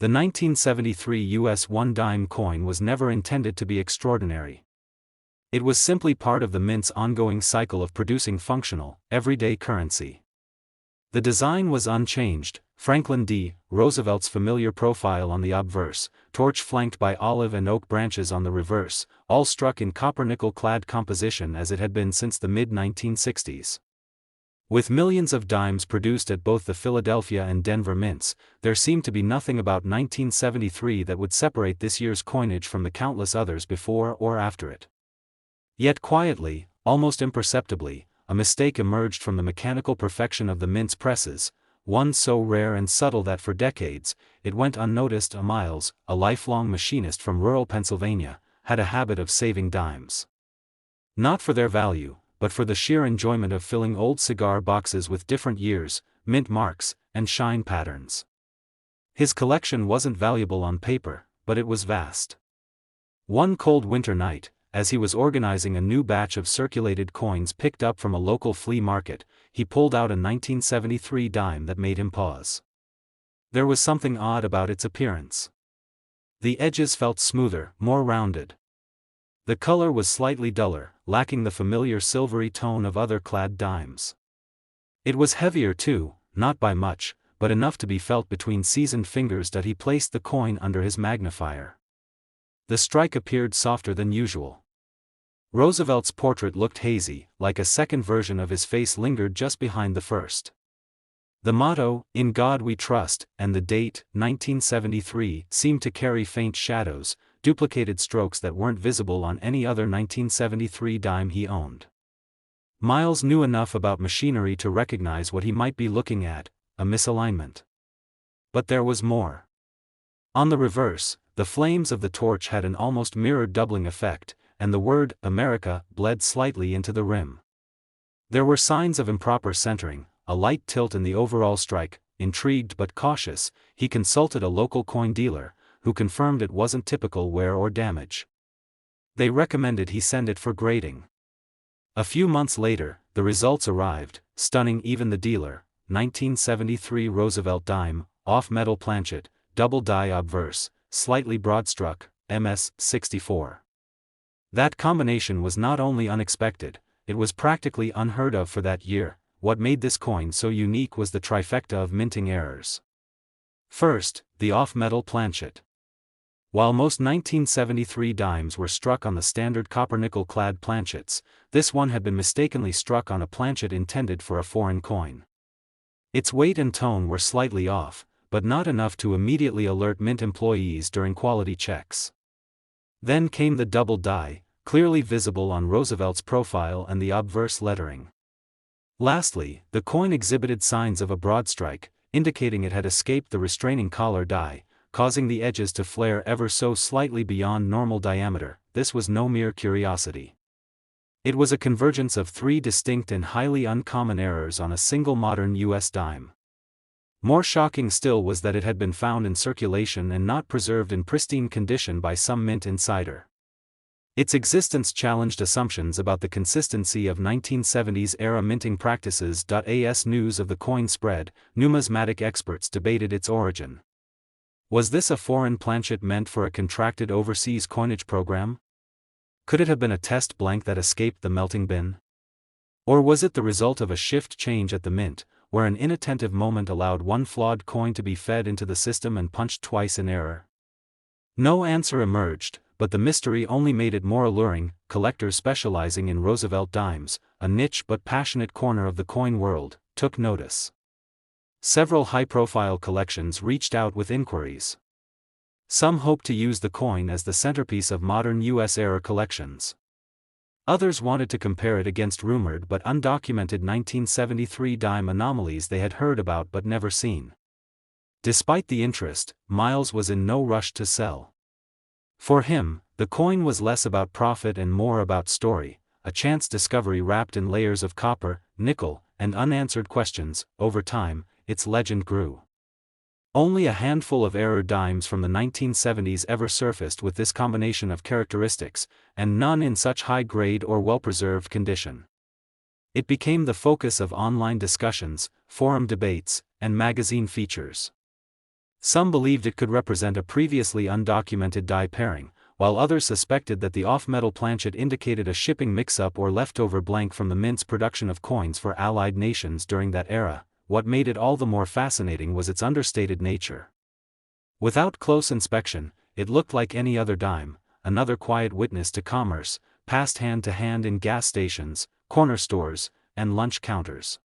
The 1973 US 1 dime coin was never intended to be extraordinary. It was simply part of the mint's ongoing cycle of producing functional, everyday currency. The design was unchanged: Franklin D. Roosevelt's familiar profile on the obverse, torch flanked by olive and oak branches on the reverse, all struck in copper-nickel clad composition as it had been since the mid-1960s. With millions of dimes produced at both the Philadelphia and Denver mints, there seemed to be nothing about 1973 that would separate this year's coinage from the countless others before or after it. Yet quietly, almost imperceptibly, a mistake emerged from the mechanical perfection of the mint's presses, one so rare and subtle that for decades, it went unnoticed. Miles, a lifelong machinist from rural Pennsylvania, had a habit of saving dimes. Not for their value, but for the sheer enjoyment of filling old cigar boxes with different years, mint marks, and shine patterns. His collection wasn't valuable on paper, but it was vast. One cold winter night, as he was organizing a new batch of circulated coins picked up from a local flea market, he pulled out a 1973 dime that made him pause. There was something odd about its appearance. The edges felt smoother, more rounded. The color was slightly duller, lacking the familiar silvery tone of other clad dimes. It was heavier too, not by much, but enough to be felt between seasoned fingers. That he placed the coin under his magnifier. The strike appeared softer than usual. Roosevelt's portrait looked hazy, like a second version of his face lingered just behind the first. The motto, "In God We Trust," and the date, 1973, seemed to carry faint shadows, duplicated strokes that weren't visible on any other 1973 dime he owned. Miles knew enough about machinery to recognize what he might be looking at: a misalignment. But there was more. On the reverse, the flames of the torch had an almost mirrored doubling effect, and the word "America" bled slightly into the rim. There were signs of improper centering, a light tilt in the overall strike. Intrigued but cautious, he consulted a local coin dealer, who confirmed it wasn't typical wear or damage. They recommended he send it for grading. A few months later, the results arrived, stunning even the dealer: 1973 Roosevelt dime, off-metal planchet, double die obverse, slightly broad-struck, MS 64. That combination was not only unexpected, it was practically unheard of for that year. What made this coin so unique was the trifecta of minting errors. First, the off-metal planchet. While most 1973 dimes were struck on the standard copper-nickel clad planchets, this one had been mistakenly struck on a planchet intended for a foreign coin. Its weight and tone were slightly off, but not enough to immediately alert mint employees during quality checks. Then came the double die, clearly visible on Roosevelt's profile and the obverse lettering. Lastly, the coin exhibited signs of a broad strike, indicating it had escaped the restraining collar die, causing the edges to flare ever so slightly beyond normal diameter. This was no mere curiosity. It was a convergence of three distinct and highly uncommon errors on a single modern US dime. More shocking still was that it had been found in circulation and not preserved in pristine condition by some mint insider. Its existence challenged assumptions about the consistency of 1970s-era minting practices. As news of the coin spread, numismatic experts debated its origin. Was this a foreign planchet meant for a contracted overseas coinage program? Could it have been a test blank that escaped the melting bin? Or was it the result of a shift change at the mint, where an inattentive moment allowed one flawed coin to be fed into the system and punched twice in error? No answer emerged, but the mystery only made it more alluring. Collectors specializing in Roosevelt dimes, a niche but passionate corner of the coin world, took notice. Several high-profile collections reached out with inquiries. Some hoped to use the coin as the centerpiece of modern US-era collections. Others wanted to compare it against rumored but undocumented 1973 dime anomalies they had heard about but never seen. Despite the interest, Miles was in no rush to sell. For him, the coin was less about profit and more about story, a chance discovery wrapped in layers of copper, nickel, and unanswered questions. Over time, its legend grew. Only a handful of error dimes from the 1970s ever surfaced with this combination of characteristics, and none in such high grade or well-preserved condition. It became the focus of online discussions, forum debates, and magazine features. Some believed it could represent a previously undocumented die pairing, while others suspected that the off-metal planchet indicated a shipping mix-up or leftover blank from the mint's production of coins for Allied nations during that era. What made it all the more fascinating was its understated nature. Without close inspection, it looked like any other dime, another quiet witness to commerce, passed hand to hand in gas stations, corner stores, and lunch counters.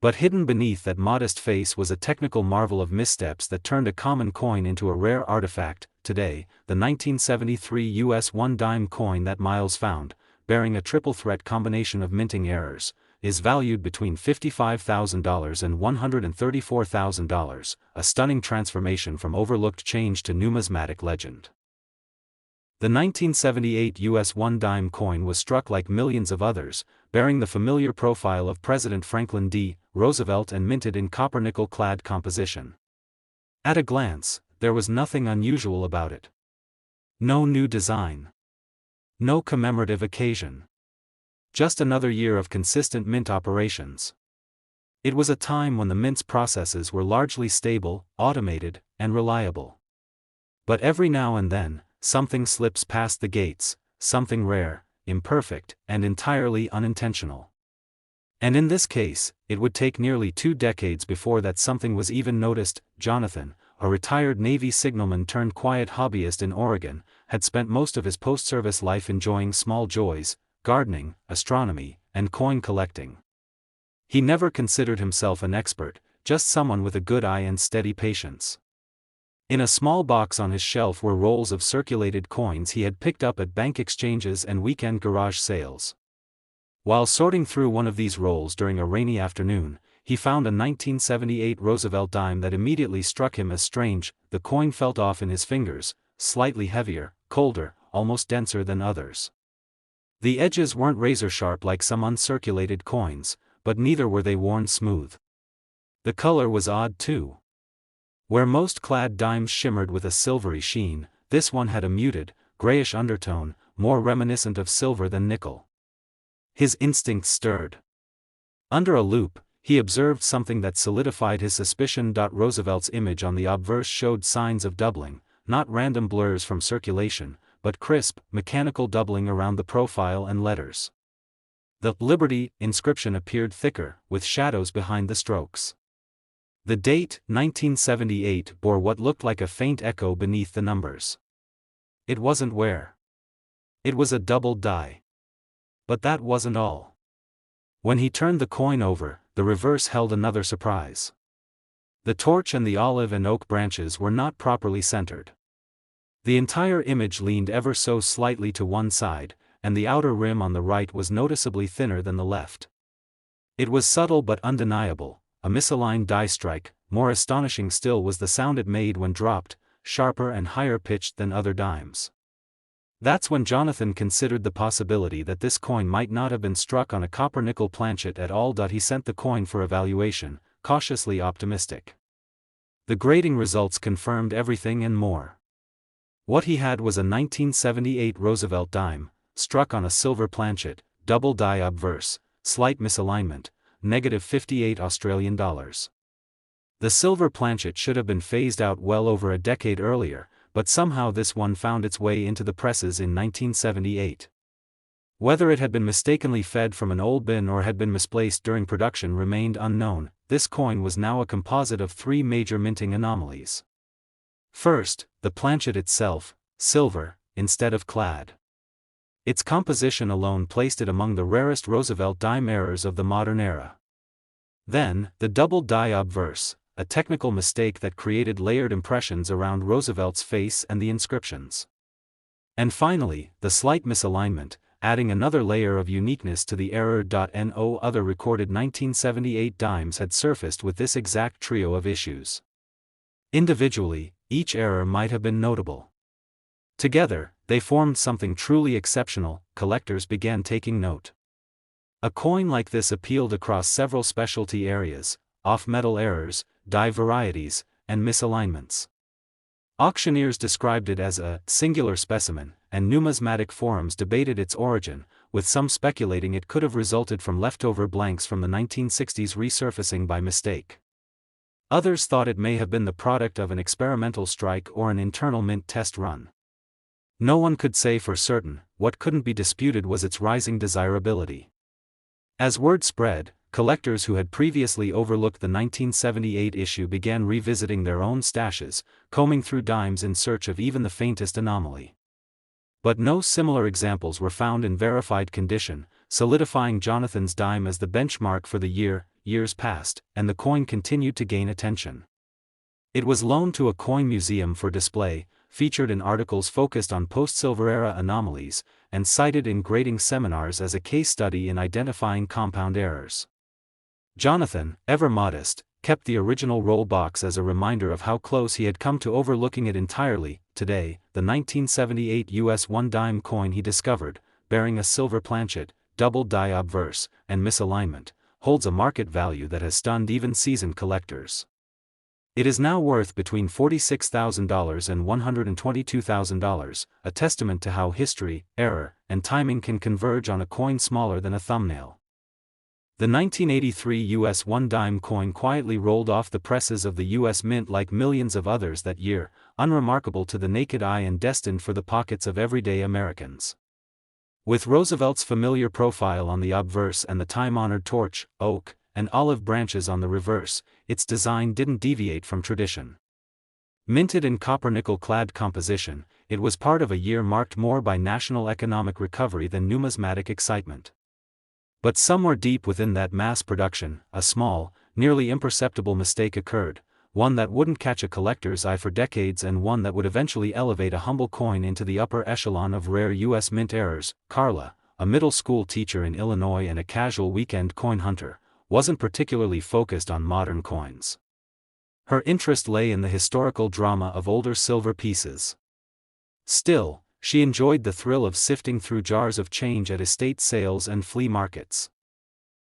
But hidden beneath that modest face was a technical marvel of missteps that turned a common coin into a rare artifact. Today, the 1973 US 1 dime coin that Miles found, bearing a triple-threat combination of minting errors, is valued between $55,000 and $134,000, a stunning transformation from overlooked change to numismatic legend. The 1978 US 1 dime coin was struck like millions of others, bearing the familiar profile of President Franklin D. Roosevelt and minted in copper-nickel-clad composition. At a glance, there was nothing unusual about it. No new design. No commemorative occasion. Just another year of consistent mint operations. It was a time when the mint's processes were largely stable, automated, and reliable. But every now and then, something slips past the gates, something rare, imperfect, and entirely unintentional. And in this case, it would take nearly 2 decades before that something was even noticed. Jonathan, a retired Navy signalman turned quiet hobbyist in Oregon, had spent most of his post-service life enjoying small joys, gardening, astronomy, and coin collecting. He never considered himself an expert, just someone with a good eye and steady patience. In a small box on his shelf were rolls of circulated coins he had picked up at bank exchanges and weekend garage sales. While sorting through one of these rolls during a rainy afternoon, he found a 1978 Roosevelt dime that immediately struck him as strange. The coin felt off in his fingers, slightly heavier, colder, almost denser than others. The edges weren't razor-sharp like some uncirculated coins, but neither were they worn smooth. The color was odd too. Where most clad dimes shimmered with a silvery sheen, this one had a muted, grayish undertone, more reminiscent of silver than nickel. His instincts stirred. Under a loupe, he observed something that solidified his suspicion. Roosevelt's image on the obverse showed signs of doubling, not random blurs from circulation, but crisp, mechanical doubling around the profile and letters. The Liberty inscription appeared thicker, with shadows behind the strokes. The date, 1978, bore what looked like a faint echo beneath the numbers. It wasn't where. It was a double die. But that wasn't all. When he turned the coin over, the reverse held another surprise. The torch and the olive and oak branches were not properly centered. The entire image leaned ever so slightly to one side, and the outer rim on the right was noticeably thinner than the left. It was subtle but undeniable, a misaligned die strike. More astonishing still was the sound it made when dropped, sharper and higher pitched than other dimes. That's when Jonathan considered the possibility that this coin might not have been struck on a copper-nickel planchet at all. He sent the coin for evaluation, cautiously optimistic. The grading results confirmed everything and more. What he had was a 1978 Roosevelt dime, struck on a silver planchet, double die obverse, slight misalignment, -58 Australian dollars. The silver planchet should have been phased out well over a decade earlier, but somehow this one found its way into the presses in 1978. Whether it had been mistakenly fed from an old bin or had been misplaced during production remained unknown. This coin was now a composite of 3 major minting anomalies. First, the planchet itself, silver, instead of clad. Its composition alone placed it among the rarest Roosevelt dime errors of the modern era. Then, the double die obverse, a technical mistake that created layered impressions around Roosevelt's face and the inscriptions. And finally, the slight misalignment, adding another layer of uniqueness to the error. No other recorded 1978 dimes had surfaced with this exact trio of issues. Individually, each error might have been notable. Together, they formed something truly exceptional. Collectors began taking note. A coin like this appealed across several specialty areas: off-metal errors, die varieties, and misalignments. Auctioneers described it as a singular specimen, and numismatic forums debated its origin, with some speculating it could have resulted from leftover blanks from the 1960s resurfacing by mistake. Others thought it may have been the product of an experimental strike or an internal mint test run. No one could say for certain. What couldn't be disputed was its rising desirability. As word spread, collectors who had previously overlooked the 1978 issue began revisiting their own stashes, combing through dimes in search of even the faintest anomaly. But no similar examples were found in verified condition, solidifying Jonathan's dime as the benchmark for the year. Years passed, and the coin continued to gain attention. It was loaned to a coin museum for display, featured in articles focused on post-Silver-era anomalies, and cited in grading seminars as a case study in identifying compound errors. Jonathan, ever modest, kept the original roll box as a reminder of how close he had come to overlooking it entirely. Today, the 1978 US 1-dime coin he discovered, bearing a silver planchet, double die obverse, and misalignment, holds a market value that has stunned even seasoned collectors. It is now worth between $46,000 and $122,000, a testament to how history, error, and timing can converge on a coin smaller than a thumbnail. The 1983 US 1-dime coin quietly rolled off the presses of the US Mint like millions of others that year, unremarkable to the naked eye and destined for the pockets of everyday Americans. With Roosevelt's familiar profile on the obverse and the time-honored torch, oak, and olive branches on the reverse, its design didn't deviate from tradition. Minted in copper-nickel-clad composition, it was part of a year marked more by national economic recovery than numismatic excitement. But somewhere deep within that mass production, a small, nearly imperceptible mistake occurred, one that wouldn't catch a collector's eye for decades and one that would eventually elevate a humble coin into the upper echelon of rare U.S. Mint errors. Carla, a middle school teacher in Illinois and a casual weekend coin hunter, wasn't particularly focused on modern coins. Her interest lay in the historical drama of older silver pieces. Still, she enjoyed the thrill of sifting through jars of change at estate sales and flea markets.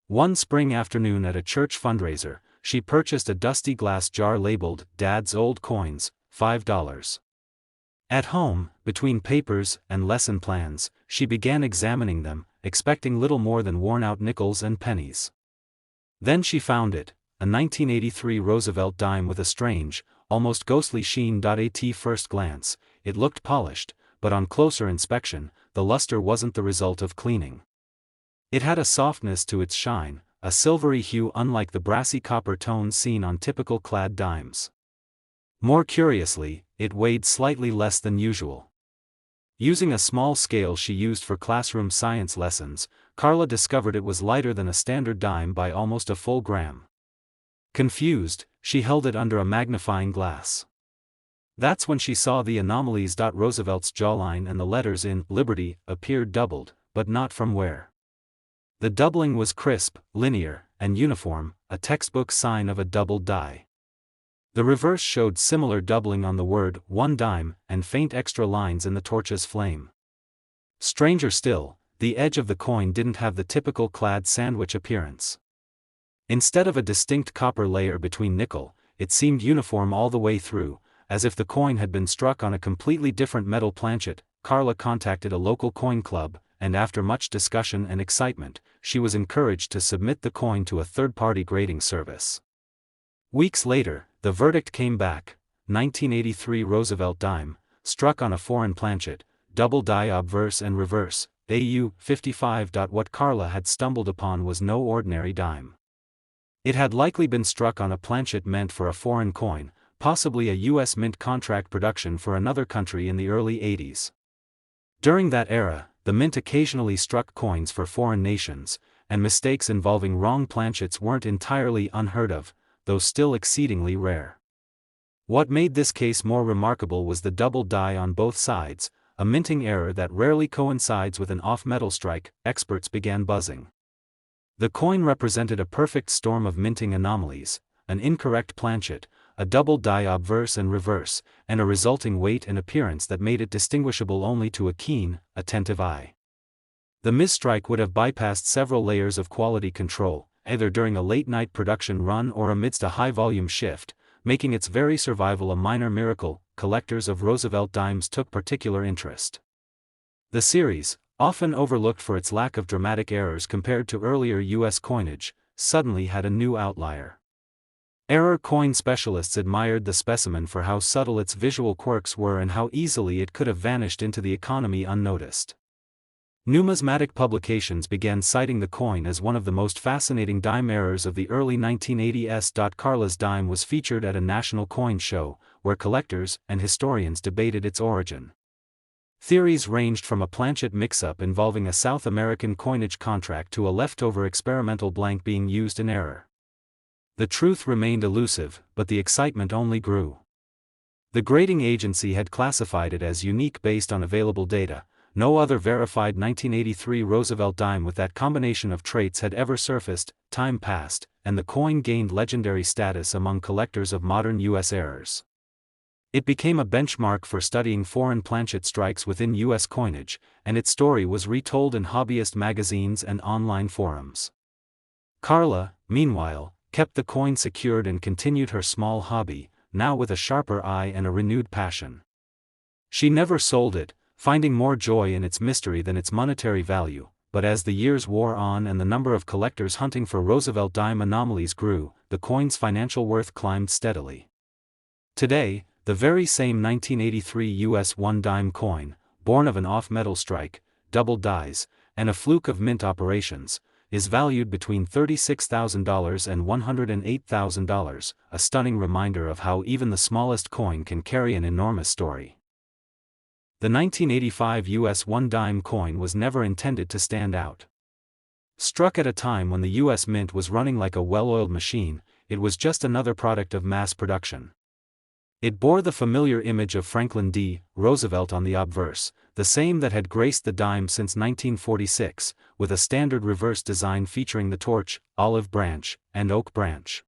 One spring afternoon at a church fundraiser, she purchased a dusty glass jar labeled, "Dad's Old Coins, $5." At home, between papers and lesson plans, she began examining them, expecting little more than worn-out nickels and pennies. Then she found it, a 1983 Roosevelt dime with a strange, almost ghostly sheen. At first glance, it looked polished, but on closer inspection, the luster wasn't the result of cleaning. It had a softness to its shine, a silvery hue unlike the brassy copper tones seen on typical clad dimes. More curiously, it weighed slightly less than usual. Using a small scale she used for classroom science lessons, Carla discovered it was lighter than a standard dime by almost a full gram. Confused, she held it under a magnifying glass. That's when she saw the anomalies. Roosevelt's jawline and the letters in Liberty appeared doubled, but not from where. The doubling was crisp, linear, and uniform, a textbook sign of a doubled die. The reverse showed similar doubling on the word 1 dime and faint extra lines in the torch's flame. Stranger still, the edge of the coin didn't have the typical clad sandwich appearance. Instead of a distinct copper layer between nickel, it seemed uniform all the way through, as if the coin had been struck on a completely different metal planchet. Carla contacted a local coin club, and after much discussion and excitement, she was encouraged to submit the coin to a third-party grading service. Weeks later, the verdict came back: 1983 Roosevelt dime, struck on a foreign planchet, double die obverse and reverse, AU 55. What Carla had stumbled upon was no ordinary dime. It had likely been struck on a planchet meant for a foreign coin, possibly a U.S. Mint contract production for another country in the early 80s. During that era, the Mint occasionally struck coins for foreign nations, and mistakes involving wrong planchets weren't entirely unheard of, though still exceedingly rare. What made this case more remarkable was the double die on both sides, a minting error that rarely coincides with an off-metal strike. Experts began buzzing. The coin represented a perfect storm of minting anomalies: an incorrect planchet, a double die obverse and reverse, and a resulting weight and appearance that made it distinguishable only to a keen, attentive eye. The misstrike would have bypassed several layers of quality control, either during a late-night production run or amidst a high-volume shift, making its very survival a minor miracle. Collectors of Roosevelt dimes took particular interest. The series, often overlooked for its lack of dramatic errors compared to earlier U.S. coinage, suddenly had a new outlier. Error coin specialists admired the specimen for how subtle its visual quirks were and how easily it could have vanished into the economy unnoticed. Numismatic publications began citing the coin as one of the most fascinating dime errors of the early 1980s. Carla's dime was featured at a national coin show, where collectors and historians debated its origin. Theories ranged from a planchet mix-up involving a South American coinage contract to a leftover experimental blank being used in error. The truth remained elusive, but the excitement only grew. The grading agency had classified it as unique based on available data. No other verified 1983 Roosevelt dime with that combination of traits had ever surfaced. Time passed, and the coin gained legendary status among collectors of modern U.S. errors. It became a benchmark for studying foreign planchet strikes within U.S. coinage, and its story was retold in hobbyist magazines and online forums. Carla, meanwhile, kept the coin secured and continued her small hobby, now with a sharper eye and a renewed passion. She never sold it, finding more joy in its mystery than its monetary value, but as the years wore on and the number of collectors hunting for Roosevelt dime anomalies grew, the coin's financial worth climbed steadily. Today, the very same 1983 US 1 dime coin, born of an off-metal strike, double dies, and a fluke of mint operations, is valued between $36,000 and $108,000, a stunning reminder of how even the smallest coin can carry an enormous story. The 1985 US 1 dime coin was never intended to stand out. Struck at a time when the US Mint was running like a well-oiled machine, it was just another product of mass production. It bore the familiar image of Franklin D. Roosevelt on the obverse, the same that had graced the dime since 1946, with a standard reverse design featuring the torch, olive branch, and oak branch.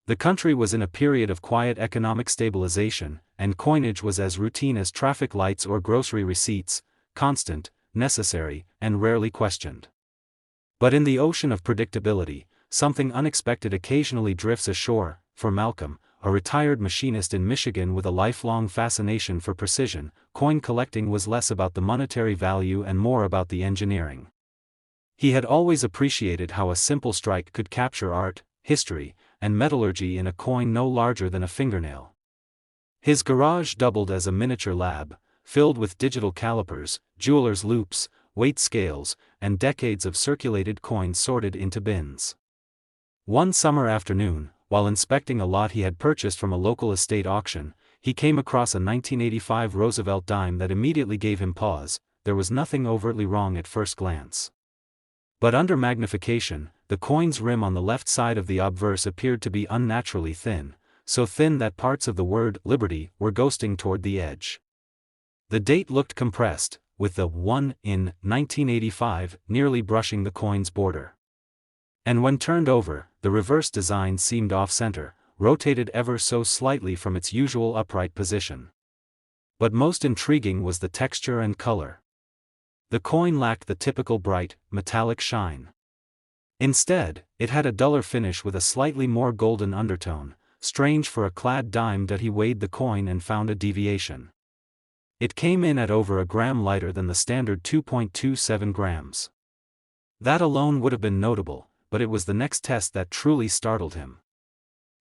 The country was in a period of quiet economic stabilization, and coinage was as routine as traffic lights or grocery receipts, constant, necessary, and rarely questioned. But in the ocean of predictability, something unexpected occasionally drifts ashore. For Malcolm, a retired machinist in Michigan with a lifelong fascination for precision, coin collecting was less about the monetary value and more about the engineering. He had always appreciated how a simple strike could capture art, history, and metallurgy in a coin no larger than a fingernail. His garage doubled as a miniature lab, filled with digital calipers, jeweler's loops, weight scales, and decades of circulated coins sorted into bins. One summer afternoon, while inspecting a lot he had purchased from a local estate auction, he came across a 1985 Roosevelt dime that immediately gave him pause. There was nothing overtly wrong at first glance. But under magnification, the coin's rim on the left side of the obverse appeared to be unnaturally thin, so thin that parts of the word liberty were ghosting toward the edge. The date looked compressed, with the 1 in 1985 nearly brushing the coin's border. And when turned over, the reverse design seemed off-center, rotated ever so slightly from its usual upright position. But most intriguing was the texture and color. The coin lacked the typical bright, metallic shine. Instead, it had a duller finish with a slightly more golden undertone, strange for a clad dime. He weighed the coin and found a deviation. It came in at over a gram lighter than the standard 2.27 grams. That alone would have been notable, but it was the next test that truly startled him.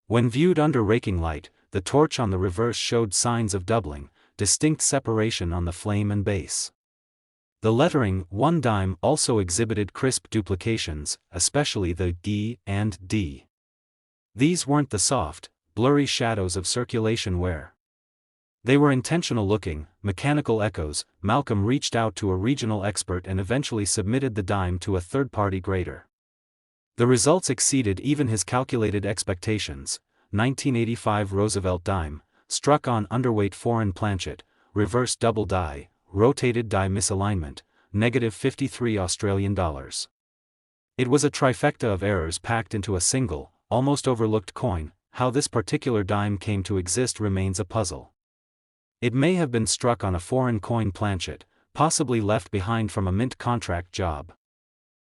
When viewed under raking light, the torch on the reverse showed signs of doubling, distinct separation on the flame and base. The lettering 1 dime also exhibited crisp duplications, especially the E and D. These weren't the soft, blurry shadows of circulation wear. They were intentional looking, mechanical echoes. Malcolm reached out to a regional expert and eventually submitted the dime to a third-party grader. The results exceeded even his calculated expectations. 1985 Roosevelt dime, struck on underweight foreign planchet, reverse double die, rotated die misalignment, -53 Australian dollars. It was a trifecta of errors packed into a single, almost overlooked coin. How this particular dime came to exist remains a puzzle. It may have been struck on a foreign coin planchet, possibly left behind from a mint contract job.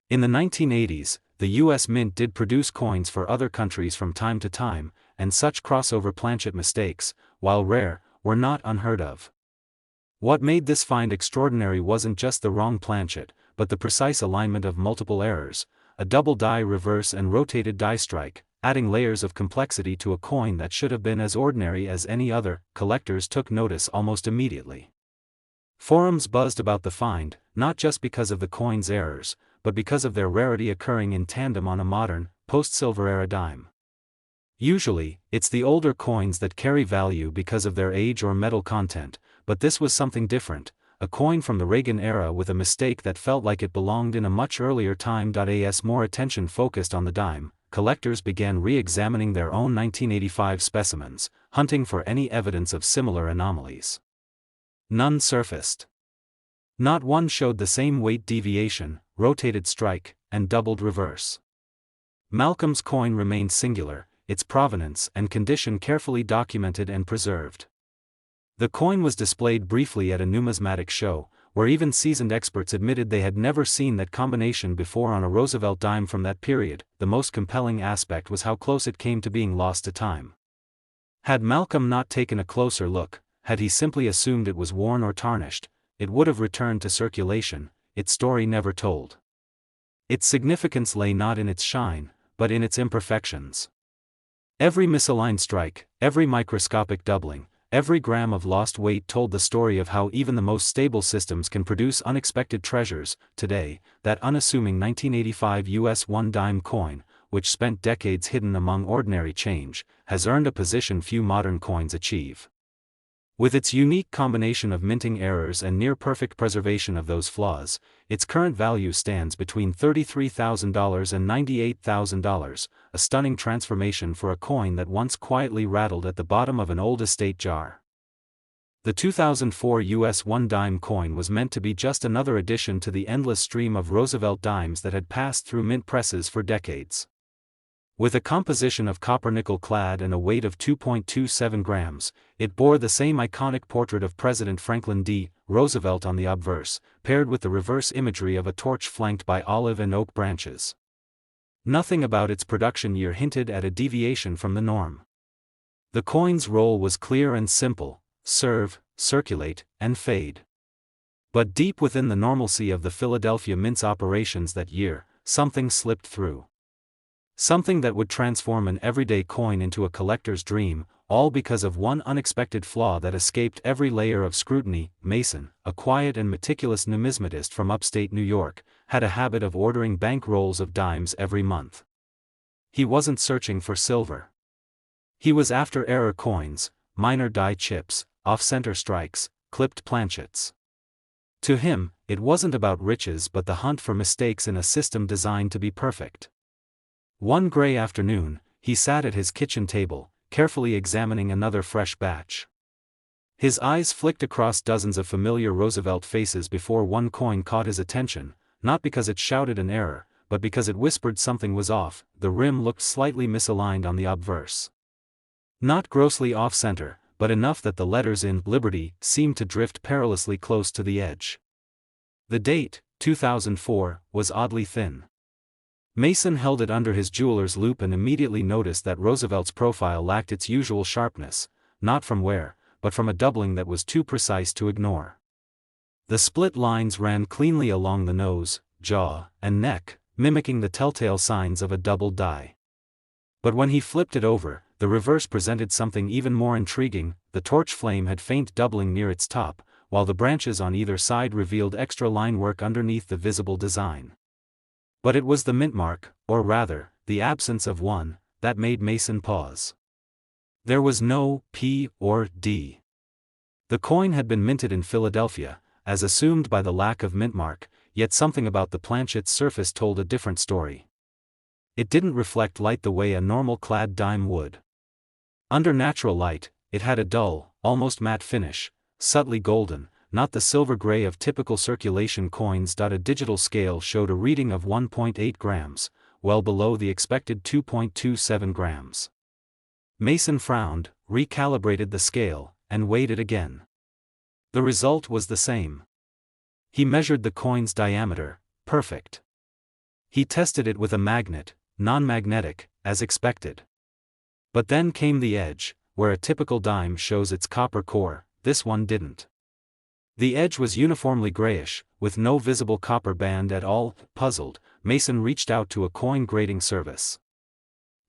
In the 1980s, the U.S. Mint did produce coins for other countries from time to time, and such crossover planchet mistakes, while rare, were not unheard of. What made this find extraordinary wasn't just the wrong planchet, but the precise alignment of multiple errors, a double die reverse and rotated die strike, adding layers of complexity to a coin that should have been as ordinary as any other. Collectors took notice almost immediately. Forums buzzed about the find, not just because of the coin's errors, but because of their rarity occurring in tandem on a modern, post-silver era dime. Usually, it's the older coins that carry value because of their age or metal content, but this was something different, a coin from the Reagan era with a mistake that felt like it belonged in a much earlier time. As more attention focused on the dime, collectors began re-examining their own 1985 specimens, hunting for any evidence of similar anomalies. None surfaced. Not one showed the same weight deviation, rotated strike, and doubled reverse. Malcolm's coin remained singular, its provenance and condition carefully documented and preserved. The coin was displayed briefly at a numismatic show, where even seasoned experts admitted they had never seen that combination before on a Roosevelt dime from that period. The most compelling aspect was how close it came to being lost to time. Had Malcolm not taken a closer look, had he simply assumed it was worn or tarnished, it would have returned to circulation, its story never told. Its significance lay not in its shine, but in its imperfections. Every misaligned strike, every microscopic doubling, every gram of lost weight told the story of how even the most stable systems can produce unexpected treasures. Today, that unassuming 1985 US 1-dime coin, which spent decades hidden among ordinary change, has earned a position few modern coins achieve. With its unique combination of minting errors and near-perfect preservation of those flaws, its current value stands between $33,000 and $98,000, a stunning transformation for a coin that once quietly rattled at the bottom of an old estate jar. The 2004 US 1-dime coin was meant to be just another addition to the endless stream of Roosevelt dimes that had passed through mint presses for decades. With a composition of copper-nickel clad and a weight of 2.27 grams, it bore the same iconic portrait of President Franklin D. Roosevelt on the obverse, paired with the reverse imagery of a torch flanked by olive and oak branches. Nothing about its production year hinted at a deviation from the norm. The coin's role was clear and simple: serve, circulate, and fade. But deep within the normalcy of the Philadelphia Mint's operations that year, something slipped through. Something that would transform an everyday coin into a collector's dream, all because of one unexpected flaw that escaped every layer of scrutiny. Mason, a quiet and meticulous numismatist from upstate New York, had a habit of ordering bank rolls of dimes every month. He wasn't searching for silver. He was after error coins, minor die chips, off-center strikes, clipped planchets. To him, it wasn't about riches but the hunt for mistakes in a system designed to be perfect. One gray afternoon, he sat at his kitchen table, carefully examining another fresh batch. His eyes flicked across dozens of familiar Roosevelt faces before one coin caught his attention, not because it shouted an error, but because it whispered something was off. The rim looked slightly misaligned on the obverse. Not grossly off-center, but enough that the letters in Liberty seemed to drift perilously close to the edge. The date, 2004, was oddly thin. Mason held it under his jeweler's loupe and immediately noticed that Roosevelt's profile lacked its usual sharpness, not from wear, but from a doubling that was too precise to ignore. The split lines ran cleanly along the nose, jaw, and neck, mimicking the telltale signs of a doubled die. But when he flipped it over, the reverse presented something even more intriguing. The torch flame had faint doubling near its top, while the branches on either side revealed extra line work underneath the visible design. But it was the mint mark, or rather, the absence of one, that made Mason pause. There was no P or D. The coin had been minted in Philadelphia, as assumed by the lack of mint mark, yet something about the planchet's surface told a different story. It didn't reflect light the way a normal clad dime would. Under natural light, it had a dull, almost matte finish, subtly golden, not the silver gray of typical circulation coins. A digital scale showed a reading of 1.8 grams, well below the expected 2.27 grams. Mason frowned, recalibrated the scale, and weighed it again. The result was the same. He measured the coin's diameter, perfect. He tested it with a magnet, non-magnetic, as expected. But then came the edge, where a typical dime shows its copper core, this one didn't. The edge was uniformly grayish, with no visible copper band at all. Puzzled, Mason reached out to a coin grading service.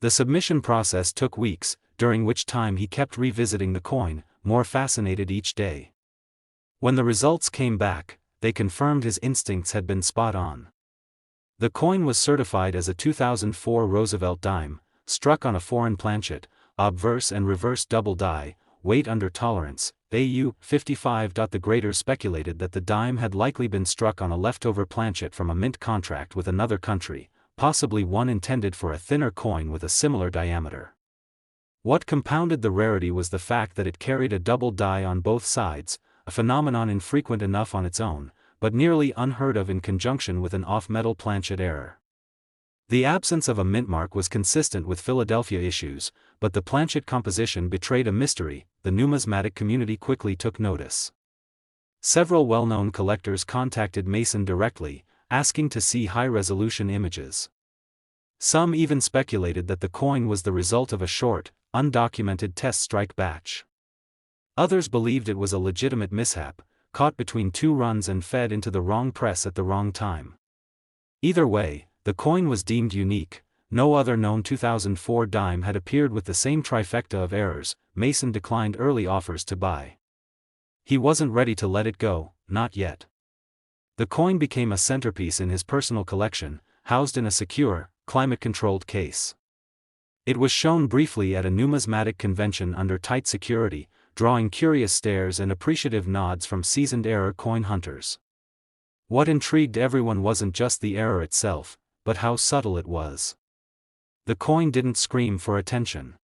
The submission process took weeks, during which time he kept revisiting the coin, more fascinated each day. When the results came back, they confirmed his instincts had been spot on. The coin was certified as a 2004 Roosevelt dime, struck on a foreign planchet, obverse and reverse double die, weight under tolerance, AU 55. The grader speculated that the dime had likely been struck on a leftover planchet from a mint contract with another country, possibly one intended for a thinner coin with a similar diameter. What compounded the rarity was the fact that it carried a double die on both sides, a phenomenon infrequent enough on its own, but nearly unheard of in conjunction with an off-metal planchet error. The absence of a mint mark was consistent with Philadelphia issues, but the planchet composition betrayed a mystery. The numismatic community quickly took notice. Several well-known collectors contacted Mason directly, asking to see high-resolution images. Some even speculated that the coin was the result of a short, undocumented test strike batch. Others believed it was a legitimate mishap, caught between two runs and fed into the wrong press at the wrong time. Either way, the coin was deemed unique. No other known 2004 dime had appeared with the same trifecta of errors. Mason declined early offers to buy. He wasn't ready to let it go, not yet. The coin became a centerpiece in his personal collection, housed in a secure, climate-controlled case. It was shown briefly at a numismatic convention under tight security, drawing curious stares and appreciative nods from seasoned error coin hunters. What intrigued everyone wasn't just the error itself, but how subtle it was. The coin didn't scream for attention.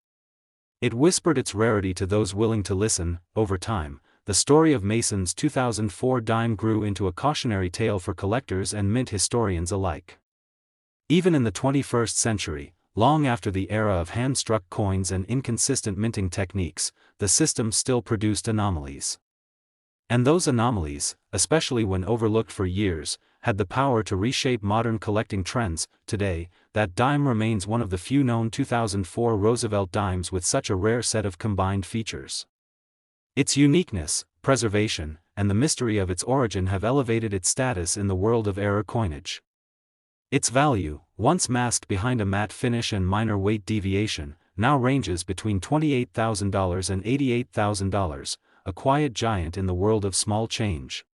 It whispered its rarity to those willing to listen. Over time, the story of Mason's 2004 dime grew into a cautionary tale for collectors and mint historians alike. Even in the 21st century, long after the era of hand-struck coins and inconsistent minting techniques, the system still produced anomalies. And those anomalies, especially when overlooked for years, had the power to reshape modern collecting trends. Today, that dime remains one of the few known 2004 Roosevelt dimes with such a rare set of combined features. Its uniqueness, preservation, and the mystery of its origin have elevated its status in the world of error coinage. Its value, once masked behind a matte finish and minor weight deviation, now ranges between $28,000 and $88,000, a quiet giant in the world of small change.